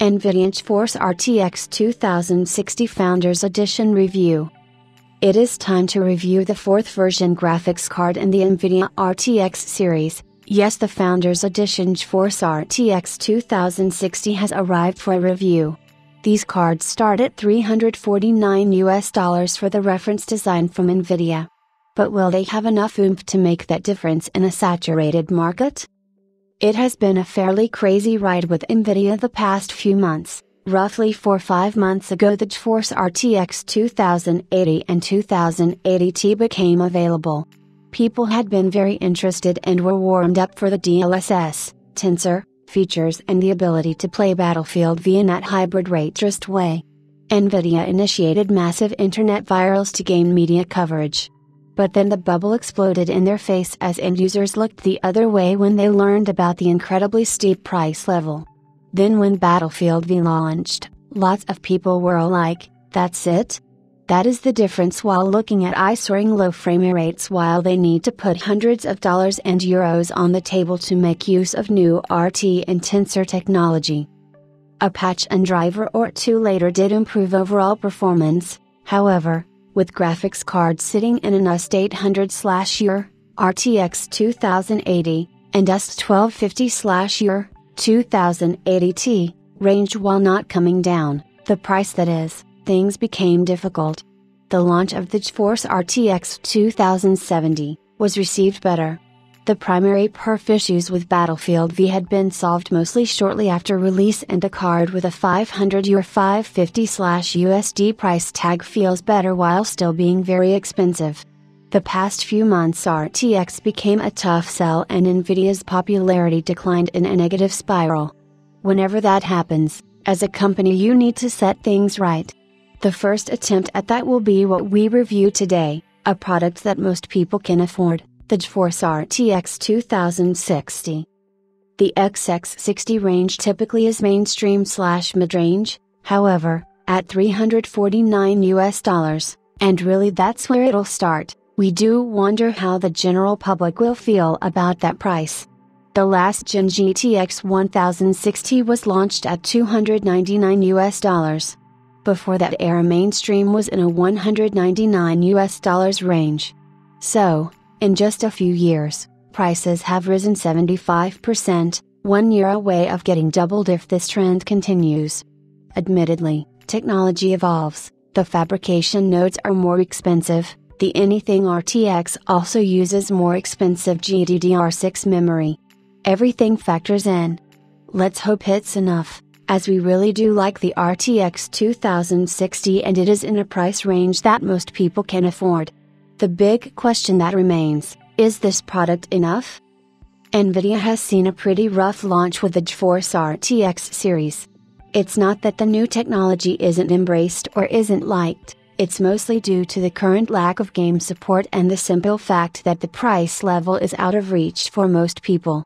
NVIDIA GeForce RTX 2060 Founders Edition Review. It is time to review the 4th version graphics card in the NVIDIA RTX series. Yes, the Founders Edition GeForce RTX 2060 has arrived for a review. These cards start at $349 for the reference design from NVIDIA. But will they have enough oomph to make that difference in a saturated market? It has been a fairly crazy ride with NVIDIA the past few months. Roughly 4 or 5 months ago, the GeForce RTX 2080 and 2080 became available. People had been very interested and were warmed up for the DLSS, tensor, features and the ability to play Battlefield V in that hybrid ray traced way. NVIDIA initiated massive internet virals to gain media coverage. But then the bubble exploded in their face as end users looked the other way when they learned about the incredibly steep price level. Then when Battlefield V launched, lots of people were like, "That's it? That is the difference," while looking at soaring low frame rates while they need to put hundreds of dollars and euros on the table to make use of new RT and tensor technology. A patch and driver or two later did improve overall performance, however, with graphics cards sitting in an US800/EUR, RTX 2080, and US1250/EUR, 2080T, range while not coming down, the price that is, things became difficult. The launch of the GeForce RTX 2070 was received better. The primary perf issues with Battlefield V had been solved mostly shortly after release, and a card with a 500 or 550/USD price tag feels better while still being very expensive. The past few months RTX became a tough sell and NVIDIA's popularity declined in a negative spiral. Whenever that happens, as a company you need to set things right. The first attempt at that will be what we review today, a product that most people can afford. The GeForce RTX 2060. The XX60 range typically is mainstream/mid-range, however, at $349, and really that's where it'll start. We do wonder how the general public will feel about that price. The last gen GTX 1060 was launched at $299. Before that era, mainstream was in a $199 range. So, in just a few years, prices have risen 75%, 1 year away of getting doubled if this trend continues. Admittedly, technology evolves, the fabrication nodes are more expensive, the anything RTX also uses more expensive GDDR6 memory. Everything factors in. Let's hope it's enough, as we really do like the RTX 2060 and it is in a price range that most people can afford. The big question that remains, is this product enough? NVIDIA has seen a pretty rough launch with the GeForce RTX series. It's not that the new technology isn't embraced or isn't liked, it's mostly due to the current lack of game support and the simple fact that the price level is out of reach for most people.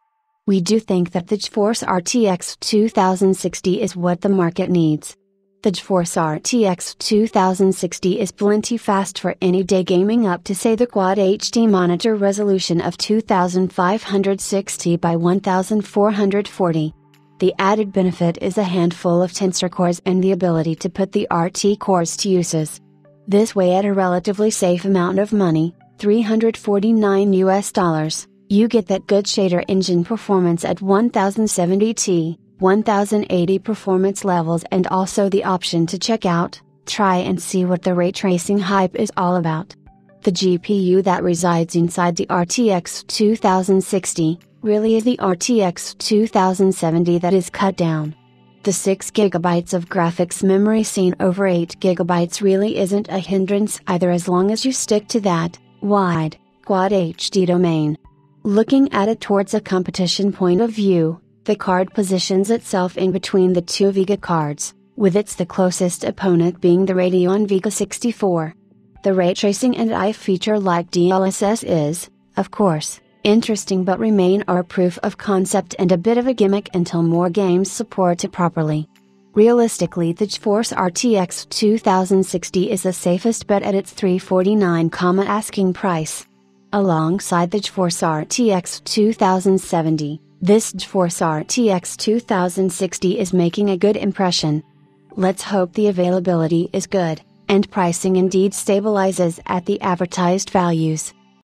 We do think that the GeForce RTX 2060 is what the market needs. The GeForce RTX 2060 is plenty fast for any day gaming up to say the Quad HD monitor resolution of 2560 by 1440. The added benefit is a handful of tensor cores and the ability to put the RT cores to uses. This way, at a relatively safe amount of money, $349, you get that good shader engine performance at 1070t. 1080 performance levels and also the option to check out, try and see what the ray tracing hype is all about. The GPU that resides inside the RTX 2060, really is the RTX 2070 that is cut down. The 6 GB of graphics memory seen over 8 GB really isn't a hindrance either, as long as you stick to that wide, Quad HD domain. Looking at it towards a competition point of view, the card positions itself in between the two Vega cards, with the closest opponent being the Radeon Vega 64. The ray tracing and eye feature like DLSS is, of course, interesting but remain our proof of concept and a bit of a gimmick until more games support it properly. Realistically, the GeForce RTX 2060 is the safest bet at its $349 asking price. Alongside the GeForce RTX 2070, This GeForce RTX 2060 is making a good impression. Let's hope the availability is good, and pricing indeed stabilizes at the advertised values.